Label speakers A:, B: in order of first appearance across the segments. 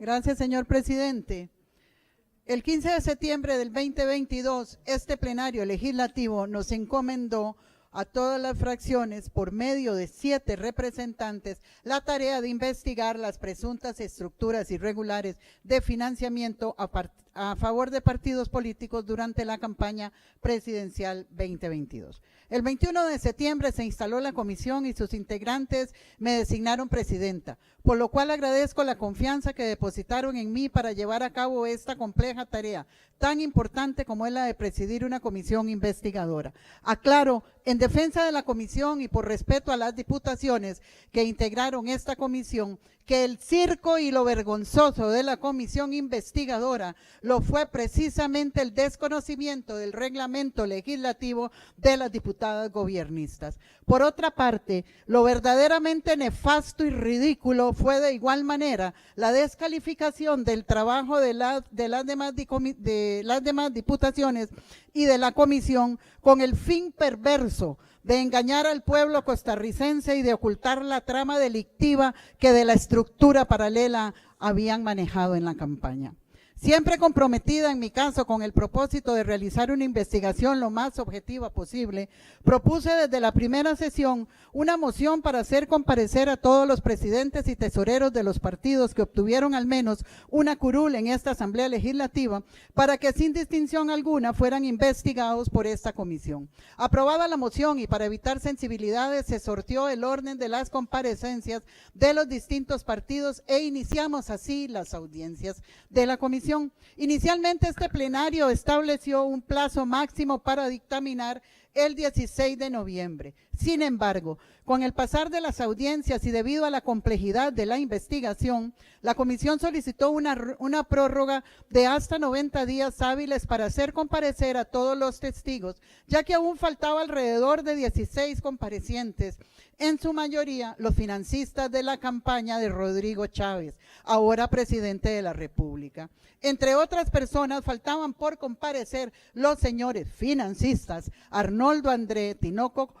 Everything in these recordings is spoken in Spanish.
A: Gracias, señor presidente. El 15 de septiembre del 2022, este plenario legislativo nos encomendó a todas las fracciones, por medio de 7 representantes, la tarea de investigar las presuntas estructuras irregulares de financiamiento a favor de partidos políticos durante la campaña presidencial 2022. El 21 de septiembre se instaló la comisión y sus integrantes me designaron presidenta, por lo cual agradezco la confianza que depositaron en mí para llevar a cabo esta compleja tarea, tan importante como es la de presidir una comisión investigadora. Aclaro, en defensa de la comisión y por respeto a las diputaciones que integraron esta comisión, que el circo y lo vergonzoso de la comisión investigadora lo fue precisamente el desconocimiento del reglamento legislativo de las diputadas gobiernistas. Por otra parte, lo verdaderamente nefasto y ridículo fue de igual manera la descalificación del trabajo de las demás diputaciones y de la comisión con el fin perverso de engañar al pueblo costarricense y de ocultar la trama delictiva que de la estructura paralela habían manejado en la campaña. Siempre comprometida en mi caso con el propósito de realizar una investigación lo más objetiva posible, propuse desde la primera sesión una moción para hacer comparecer a todos los presidentes y tesoreros de los partidos que obtuvieron al menos una curul en esta Asamblea Legislativa para que sin distinción alguna fueran investigados por esta comisión. Aprobada la moción y para evitar sensibilidades se sorteó el orden de las comparecencias de los distintos partidos e iniciamos así las audiencias de la comisión. Inicialmente este plenario estableció un plazo máximo para dictaminar el 16 de noviembre. Sin embargo, con el pasar de las audiencias y debido a la complejidad de la investigación, la comisión solicitó una prórroga de hasta 90 días hábiles para hacer comparecer a todos los testigos, ya que aún faltaba alrededor de 16 comparecientes, en su mayoría los financistas de la campaña de Rodrigo Chávez, ahora presidente de la República. Entre otras personas faltaban por comparecer los señores financistas Arnoldo André Tinoco,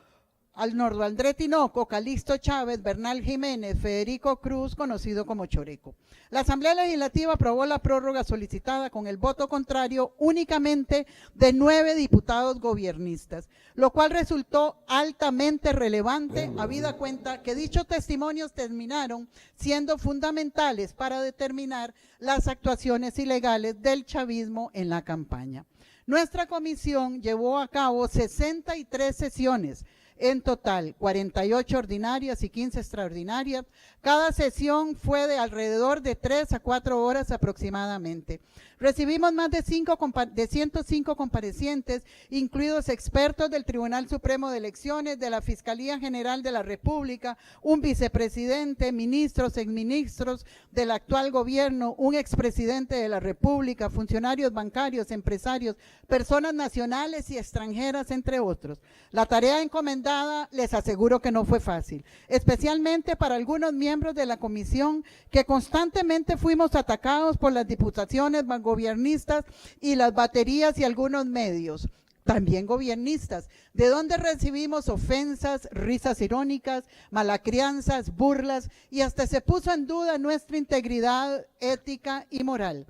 A: Calixto Chávez, Bernal Jiménez, Federico Cruz, conocido como Choreco. La Asamblea Legislativa aprobó la prórroga solicitada con el voto contrario únicamente de 9 diputados gobiernistas, lo cual resultó altamente relevante, habida cuenta que dichos testimonios terminaron siendo fundamentales para determinar las actuaciones ilegales del chavismo en la campaña. Nuestra comisión llevó a cabo 63 sesiones, en total 48 ordinarias y 15 extraordinarias. Cada sesión fue de alrededor de 3 a 4 horas aproximadamente. Recibimos más de 105 comparecientes, incluidos expertos del Tribunal Supremo de Elecciones, de la Fiscalía General de la República, un vicepresidente, ministros, exministros del actual gobierno, un expresidente de la República, funcionarios bancarios, empresarios, personas nacionales y extranjeras, entre otros. La tarea encomendada, les aseguro que no fue fácil, especialmente para algunos miembros de la comisión que constantemente fuimos atacados por las diputaciones gobiernistas y las baterías y algunos medios, también gobiernistas, de donde recibimos ofensas, risas irónicas, malacrianzas, burlas y hasta se puso en duda nuestra integridad ética y moral.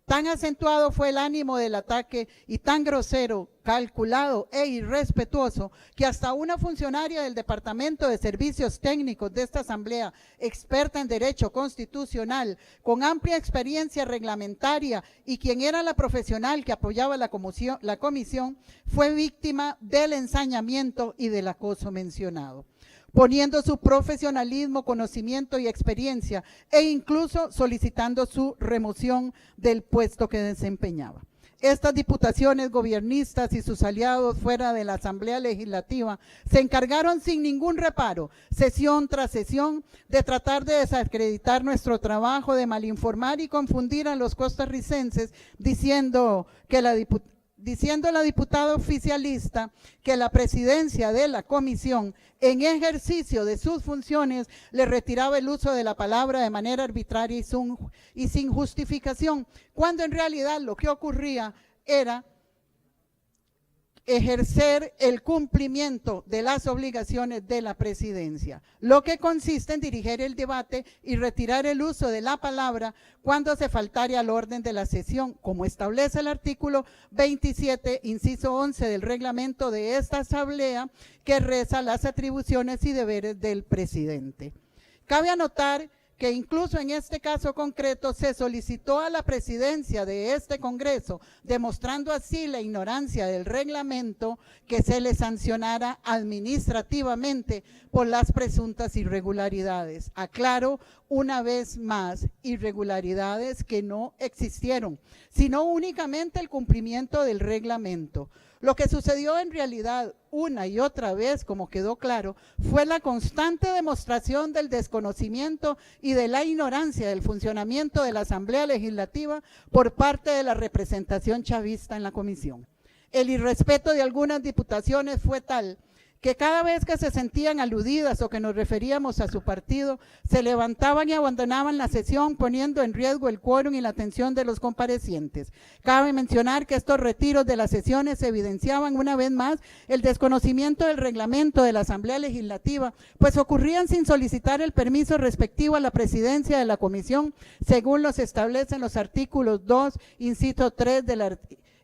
A: Tan acentuado fue el ánimo del ataque y tan grosero, calculado e irrespetuoso que hasta una funcionaria del Departamento de Servicios Técnicos de esta Asamblea, experta en Derecho Constitucional, con amplia experiencia reglamentaria y quien era la profesional que apoyaba la comisión, fue víctima del ensañamiento y del acoso mencionado, poniendo su profesionalismo, conocimiento y experiencia e incluso solicitando su remoción del puesto que desempeñaba. Estas diputaciones gobiernistas y sus aliados fuera de la Asamblea Legislativa se encargaron sin ningún reparo, sesión tras sesión, de tratar de desacreditar nuestro trabajo, de malinformar y confundir a los costarricenses, diciendo la diputada oficialista que la presidencia de la comisión, en ejercicio de sus funciones, le retiraba el uso de la palabra de manera arbitraria y sin justificación, cuando en realidad lo que ocurría era ejercer el cumplimiento de las obligaciones de la presidencia, lo que consiste en dirigir el debate y retirar el uso de la palabra cuando se faltare al orden de la sesión, como establece el artículo 27, inciso 11 del reglamento de esta asamblea, que reza las atribuciones y deberes del presidente. Cabe anotar que incluso en este caso concreto se solicitó a la presidencia de este Congreso, demostrando así la ignorancia del reglamento, que se le sancionara administrativamente por las presuntas irregularidades. Aclaro una vez más, irregularidades que no existieron, sino únicamente el cumplimiento del reglamento. Lo que sucedió en realidad una y otra vez, como quedó claro, fue la constante demostración del desconocimiento y de la ignorancia del funcionamiento de la Asamblea Legislativa por parte de la representación chavista en la comisión. El irrespeto de algunas diputaciones fue tal que cada vez que se sentían aludidas o que nos referíamos a su partido, se levantaban y abandonaban la sesión, poniendo en riesgo el quórum y la atención de los comparecientes. Cabe mencionar que estos retiros de las sesiones evidenciaban una vez más el desconocimiento del reglamento de la Asamblea Legislativa, pues ocurrían sin solicitar el permiso respectivo a la presidencia de la comisión, según los establecen los artículos 2, inciso 3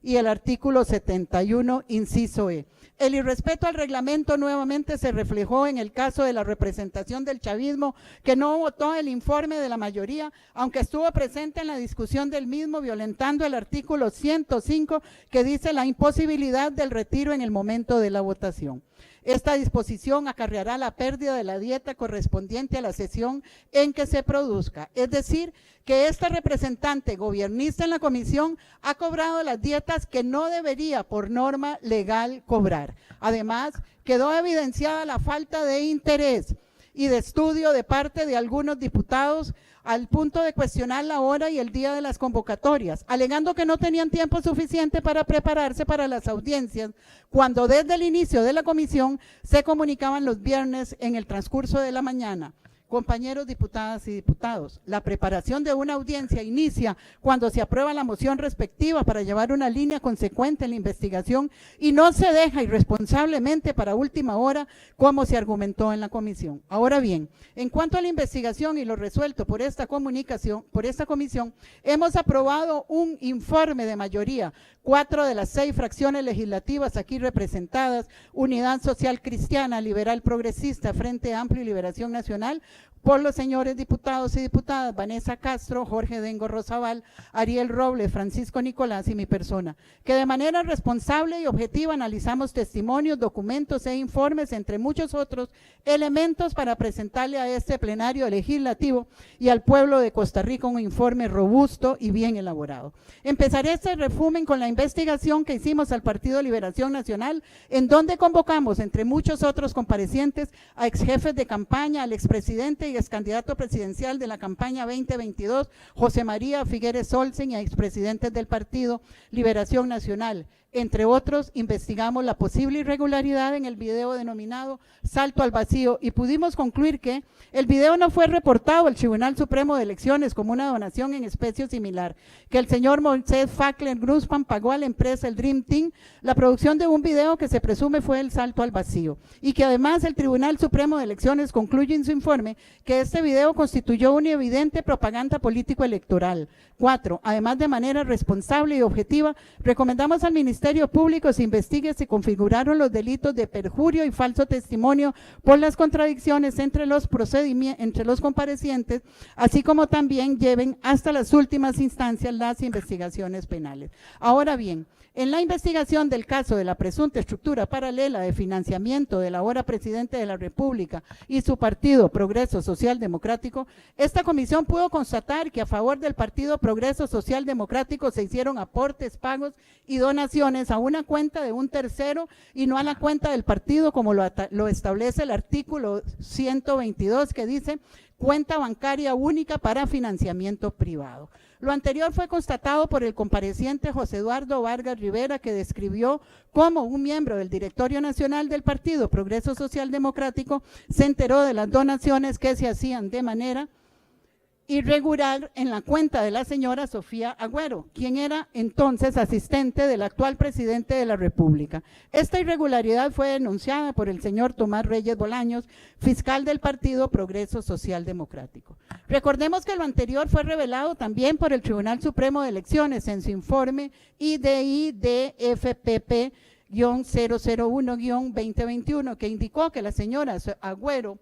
A: y el artículo 71, inciso E. El irrespeto al reglamento nuevamente se reflejó en el caso de la representación del chavismo, que no votó el informe de la mayoría, aunque estuvo presente en la discusión del mismo, violentando el artículo 105, que dice la imposibilidad del retiro en el momento de la votación. Esta disposición acarreará la pérdida de la dieta correspondiente a la sesión en que se produzca. Es decir, que esta representante gobiernista en la comisión ha cobrado las dietas que no debería por norma legal cobrar. Además, quedó evidenciada la falta de interés y de estudio de parte de algunos diputados al punto de cuestionar la hora y el día de las convocatorias, alegando que no tenían tiempo suficiente para prepararse para las audiencias, cuando desde el inicio de la comisión se comunicaban los viernes en el transcurso de la mañana. Compañeros diputadas y diputados, la preparación de una audiencia inicia cuando se aprueba la moción respectiva para llevar una línea consecuente en la investigación y no se deja irresponsablemente para última hora, como se argumentó en la comisión. Ahora bien, en cuanto a la investigación y lo resuelto por esta comisión, hemos aprobado un informe de mayoría, 4 de las 6 fracciones legislativas aquí representadas, Unidad Social Cristiana, Liberal Progresista, Frente Amplio y Liberación Nacional, por los señores diputados y diputadas Vanessa Castro, Jorge Dengo Rosabal, Ariel Robles, Francisco Nicolás y mi persona, que de manera responsable y objetiva analizamos testimonios, documentos e informes, entre muchos otros elementos, para presentarle a este plenario legislativo y al pueblo de Costa Rica un informe robusto y bien elaborado. Empezaré este resumen con la investigación que hicimos al Partido Liberación Nacional, en donde convocamos, entre muchos otros comparecientes, a exjefes de campaña, al expresidente y excandidato presidencial de la campaña 2022, José María Figueres Olsen, y a expresidentes del Partido Liberación Nacional. Entre otros, investigamos la posible irregularidad en el video denominado Salto al Vacío y pudimos concluir que el video no fue reportado al Tribunal Supremo de Elecciones como una donación en especie o similar, que el señor Moisés Fackler Gruspan pagó a la empresa el Dream Team la producción de un video que se presume fue el Salto al Vacío, y que además el Tribunal Supremo de Elecciones concluye en su informe que este video constituyó una evidente propaganda político-electoral. 4. Además, de manera responsable y objetiva, recomendamos al Ministerio Público se investigue si configuraron los delitos de perjurio y falso testimonio por las contradicciones entre los comparecientes, así como también lleven hasta las últimas instancias las investigaciones penales. Ahora bien, en la investigación del caso de la presunta estructura paralela de financiamiento del ahora presidente de la República y su partido Progreso Social Democrático, esta comisión pudo constatar que a favor del partido Progreso Social Democrático se hicieron aportes, pagos y donaciones a una cuenta de un tercero y no a la cuenta del partido, como lo establece el artículo 122, que dice cuenta bancaria única para financiamiento privado. Lo anterior fue constatado por el compareciente José Eduardo Vargas Rivera, que describió cómo un miembro del Directorio Nacional del Partido Progreso Social Democrático se enteró de las donaciones que se hacían de manera irregular en la cuenta de la señora Sofía Agüero, quien era entonces asistente del actual presidente de la República. Esta irregularidad fue denunciada por el señor Tomás Reyes Bolaños, fiscal del Partido Progreso Social Democrático. Recordemos que lo anterior fue revelado también por el Tribunal Supremo de Elecciones en su informe IDIDFPP-001-2021, que indicó que la señora Agüero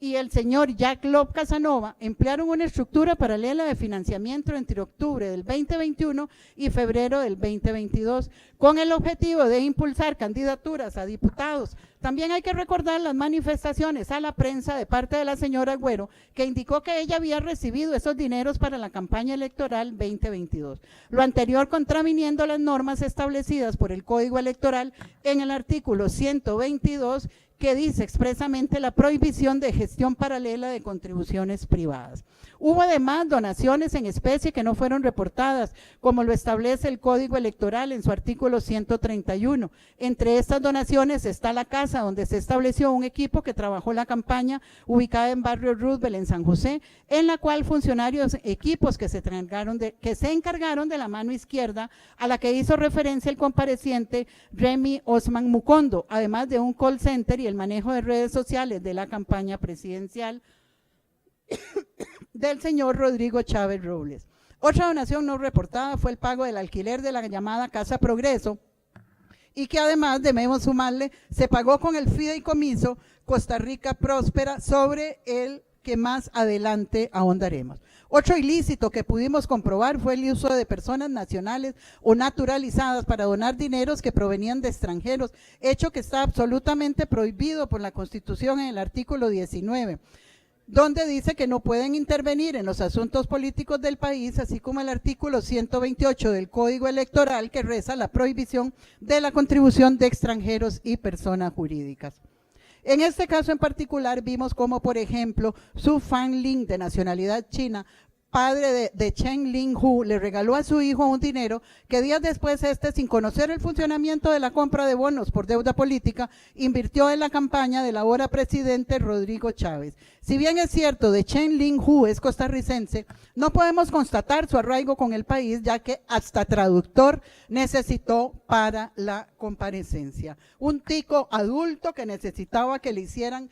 A: y el señor Jack Lob Casanova emplearon una estructura paralela de financiamiento entre octubre del 2021 y febrero del 2022 con el objetivo de impulsar candidaturas a diputados. También hay que recordar las manifestaciones a la prensa de parte de la señora Agüero, que indicó que ella había recibido esos dineros para la campaña electoral 2022. Lo anterior contraviniendo las normas establecidas por el Código Electoral en el artículo 122, que dice expresamente la prohibición de gestión paralela de contribuciones privadas. Hubo además donaciones en especie que no fueron reportadas, como lo establece el Código Electoral en su artículo 131. Entre estas donaciones está la casa donde se estableció un equipo que trabajó la campaña, ubicada en Barrio Roosevelt, en San José, en la cual funcionarios, equipos que se encargaron de la mano izquierda, a la que hizo referencia el compareciente Remy Osman Mukondo, además de un call center y el manejo de redes sociales de la campaña presidencial del señor Rodrigo Chávez Robles. Otra donación no reportada fue el pago del alquiler de la llamada Casa Progreso, y que además, debemos sumarle, se pagó con el fideicomiso Costa Rica Próspera, sobre el que más adelante ahondaremos. Otro ilícito que pudimos comprobar fue el uso de personas nacionales o naturalizadas para donar dineros que provenían de extranjeros, hecho que está absolutamente prohibido por la Constitución en el artículo 19, donde dice que no pueden intervenir en los asuntos políticos del país, así como el artículo 128 del Código Electoral, que reza la prohibición de la contribución de extranjeros y personas jurídicas. En este caso en particular vimos como, por ejemplo, Su Fanling, de nacionalidad china, padre de Chen Linghu, le regaló a su hijo un dinero que días después sin conocer el funcionamiento de la compra de bonos por deuda política, invirtió en la campaña del ahora presidente Rodrigo Chávez. Si bien es cierto, de Chen Linghu es costarricense, no podemos constatar su arraigo con el país, ya que hasta traductor necesitó para la comparecencia. Un tico adulto que necesitaba que le hicieran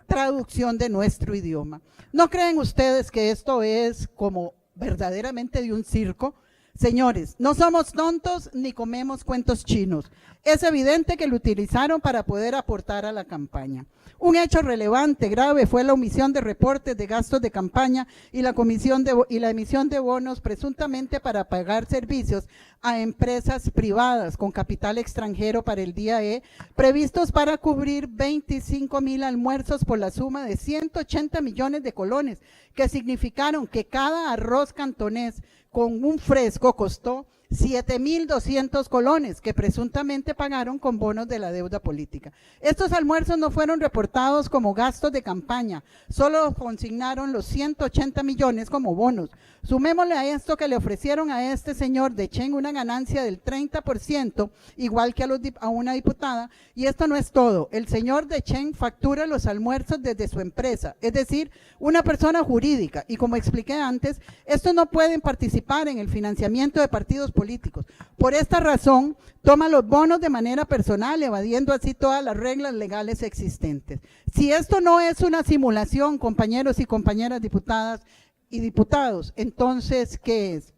A: traducción de nuestro idioma. ¿No creen ustedes que esto es como verdaderamente de un circo? Señores, no somos tontos ni comemos cuentos chinos. Es evidente que lo utilizaron para poder aportar a la campaña. Un hecho relevante, grave, fue la omisión de reportes de gastos de campaña y la emisión de bonos presuntamente para pagar servicios a empresas privadas con capital extranjero para el día E, previstos para cubrir 25,000 almuerzos por la suma de 180 millones de colones, que significaron que cada arroz cantonés con un fresco costó 7,200 colones, que presuntamente pagaron con bonos de la deuda política. Estos almuerzos no fueron reportados como gastos de campaña, solo consignaron los 180 millones como bonos. Sumémosle a esto que le ofrecieron a este señor de Chen una ganancia del 30%, igual que a una diputada, y esto no es todo. El señor de Chen factura los almuerzos desde su empresa, es decir, una persona jurídica, y como expliqué antes, estos no pueden participar en el financiamiento de partidos políticos. Por esta razón, toma los bonos de manera personal, evadiendo así todas las reglas legales existentes. Si esto no es una simulación, compañeros y compañeras diputadas y diputados, entonces, ¿qué es?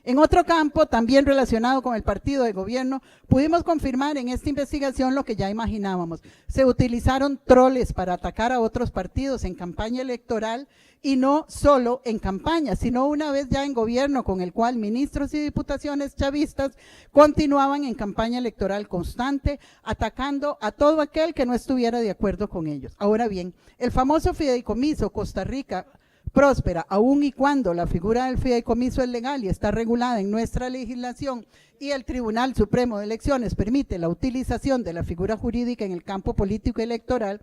A: En otro campo, también relacionado con el partido de gobierno, pudimos confirmar en esta investigación lo que ya imaginábamos. Se utilizaron troles para atacar a otros partidos en campaña electoral, y no solo en campaña, sino una vez ya en gobierno, con el cual ministros y diputaciones chavistas continuaban en campaña electoral constante, atacando a todo aquel que no estuviera de acuerdo con ellos. Ahora bien, el famoso fideicomiso Costa Rica Próspera, aun y cuando la figura del fideicomiso es legal y está regulada en nuestra legislación, y el Tribunal Supremo de Elecciones permite la utilización de la figura jurídica en el campo político electoral,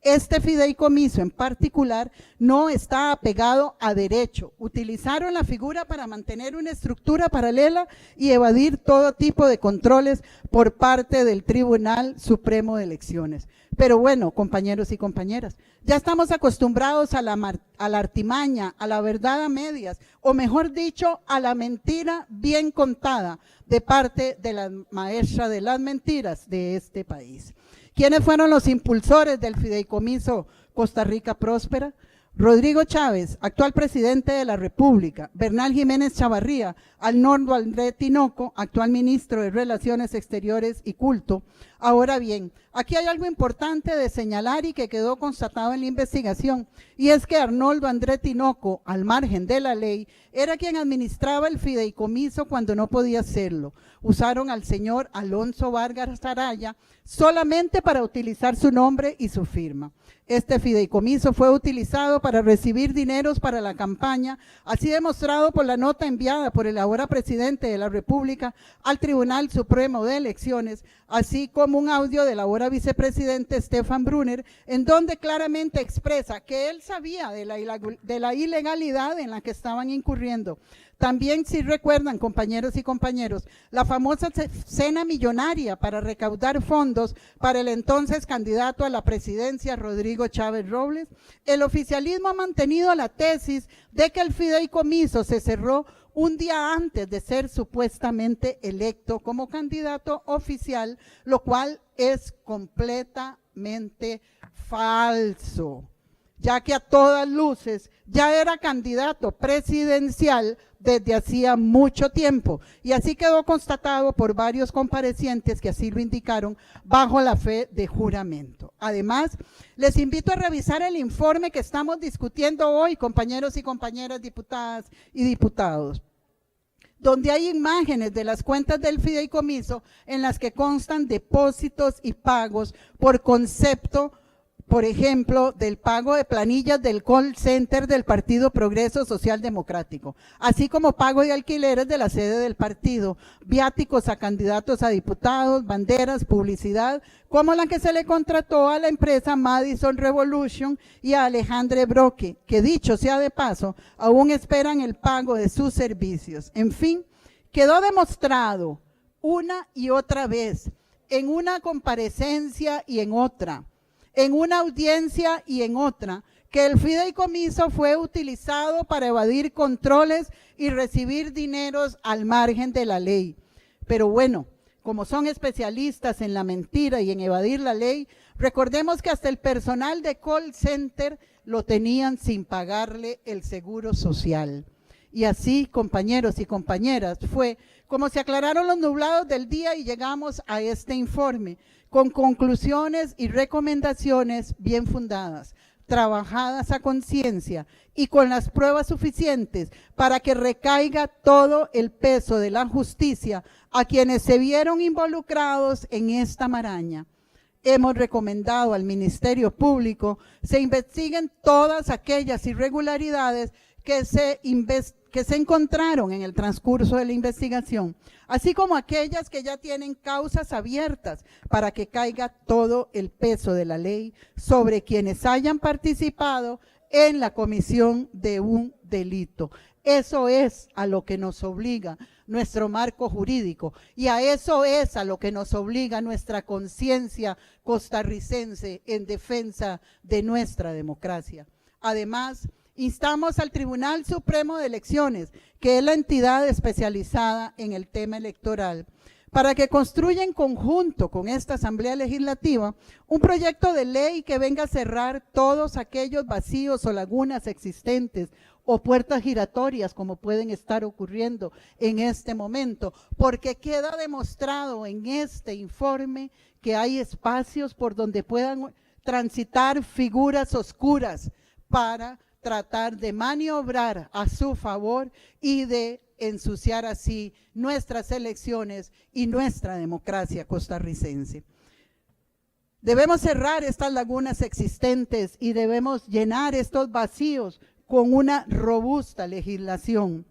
A: Este fideicomiso en particular no está apegado a derecho. Utilizaron la figura para mantener una estructura paralela y evadir todo tipo de controles por parte del Tribunal Supremo de Elecciones. Pero bueno, compañeros y compañeras, ya estamos acostumbrados a la artimaña, a la verdad a medias, o mejor dicho, a la mentira bien contada de parte de la maestra de las mentiras de este país. ¿Quiénes fueron los impulsores del fideicomiso Costa Rica Próspera? Rodrigo Chávez, actual presidente de la República; Bernal Jiménez Chavarría; Arnoldo André Tinoco, actual ministro de Relaciones Exteriores y Culto. Ahora bien, aquí hay algo importante de señalar y que quedó constatado en la investigación, y es que Arnoldo André Tinoco, al margen de la ley, era quien administraba el fideicomiso cuando no podía hacerlo. Usaron al señor Alonso Vargas Araya solamente para utilizar su nombre y su firma. Este fideicomiso fue utilizado para recibir dineros para la campaña, así demostrado por la nota enviada por el ahora presidente de la República al Tribunal Supremo de Elecciones, así como un audio del ahora vicepresidente Stefan Brunner, en donde claramente expresa que él sabía de la ilegalidad en la que estaban incurriendo. También, si recuerdan, compañeros y compañeros, la famosa cena millonaria para recaudar fondos para el entonces candidato a la presidencia, Rodrigo Chávez Robles. El oficialismo ha mantenido la tesis de que el fideicomiso se cerró un día antes de ser supuestamente electo como candidato oficial, lo cual es completamente falso, ya que a todas luces ya era candidato presidencial desde hacía mucho tiempo, y así quedó constatado por varios comparecientes que así lo indicaron bajo la fe de juramento. Además, les invito a revisar el informe que estamos discutiendo hoy, compañeros y compañeras diputadas y diputados, donde hay imágenes de las cuentas del fideicomiso en las que constan depósitos y pagos por concepto, por ejemplo, del pago de planillas del call center del Partido Progreso Social Democrático, así como pago de alquileres de la sede del partido, viáticos a candidatos a diputados, banderas, publicidad, como la que se le contrató a la empresa Madison Revolution y a Alejandre Broque, que dicho sea de paso, aún esperan el pago de sus servicios. En fin, quedó demostrado una y otra vez, en una comparecencia y en otra, en una audiencia y en otra, que el fideicomiso fue utilizado para evadir controles y recibir dineros al margen de la ley. Pero bueno, como son especialistas en la mentira y en evadir la ley, recordemos que hasta el personal de call center lo tenían sin pagarle el seguro social. Y así, compañeros y compañeras, fue como se aclararon los nublados del día y llegamos a este informe, con conclusiones y recomendaciones bien fundadas, trabajadas a conciencia y con las pruebas suficientes para que recaiga todo el peso de la justicia a quienes se vieron involucrados en esta maraña. Hemos recomendado al Ministerio Público se investiguen todas aquellas irregularidades que se encontraron en el transcurso de la investigación, así como aquellas que ya tienen causas abiertas para que caiga todo el peso de la ley sobre quienes hayan participado en la comisión de un delito. Eso es a lo que nos obliga nuestro marco jurídico y a eso es a lo que nos obliga nuestra conciencia costarricense en defensa de nuestra democracia. Además, instamos al Tribunal Supremo de Elecciones, que es la entidad especializada en el tema electoral, para que construya en conjunto con esta Asamblea Legislativa un proyecto de ley que venga a cerrar todos aquellos vacíos o lagunas existentes o puertas giratorias como pueden estar ocurriendo en este momento, porque queda demostrado en este informe que hay espacios por donde puedan transitar figuras oscuras para tratar de maniobrar a su favor y de ensuciar así nuestras elecciones y nuestra democracia costarricense. Debemos cerrar estas lagunas existentes y debemos llenar estos vacíos con una robusta legislación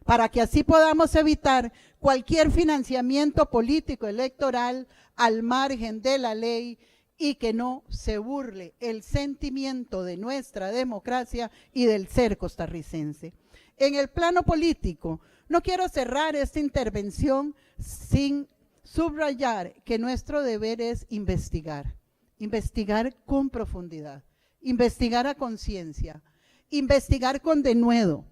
A: para que así podamos evitar cualquier financiamiento político electoral al margen de la ley y que no se burle el sentimiento de nuestra democracia y del ser costarricense. En el plano político, no quiero cerrar esta intervención sin subrayar que nuestro deber es investigar, investigar con profundidad, investigar a conciencia, investigar con denuedo,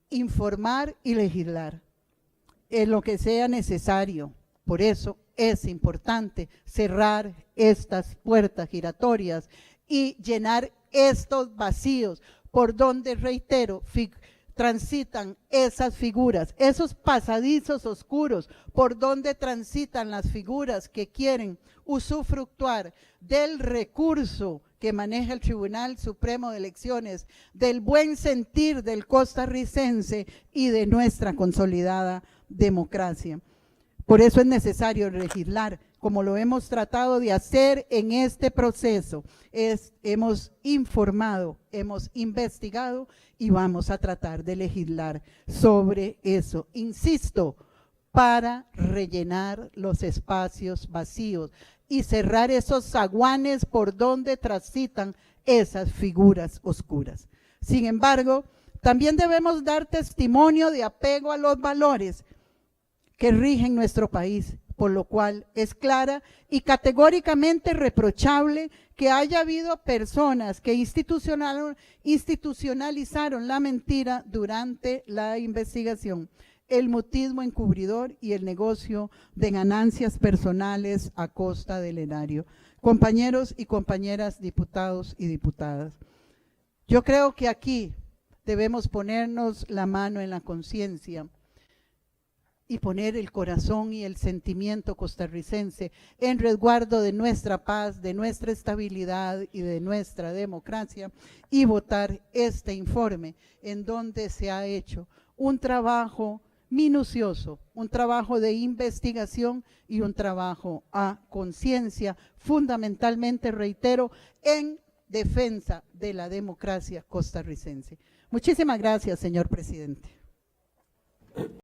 A: informar y legislar en lo que sea necesario. Por eso es importante cerrar estas puertas giratorias y llenar estos vacíos por donde, reitero, transitan esas figuras, esos pasadizos oscuros por donde transitan las figuras que quieren usufructuar del recurso que maneja el Tribunal Supremo de Elecciones, del buen sentir del costarricense y de nuestra consolidada democracia. Por eso es necesario legislar, como lo hemos tratado de hacer en este proceso. Hemos informado, hemos investigado y vamos a tratar de legislar sobre eso. Insisto, para rellenar los espacios vacíos y cerrar esos zaguanes por donde transitan esas figuras oscuras. Sin embargo, también debemos dar testimonio de apego a los valores que rigen nuestro país, por lo cual es clara y categóricamente reprochable que haya habido personas que institucionalizaron la mentira durante la investigación, el mutismo encubridor y el negocio de ganancias personales a costa del erario. Compañeros y compañeras diputados y diputadas, yo creo que aquí debemos ponernos la mano en la conciencia y poner el corazón y el sentimiento costarricense en resguardo de nuestra paz, de nuestra estabilidad y de nuestra democracia, y votar este informe en donde se ha hecho un trabajo minucioso, un trabajo de investigación y un trabajo a conciencia, fundamentalmente, reitero, en defensa de la democracia costarricense. Muchísimas gracias, señor presidente.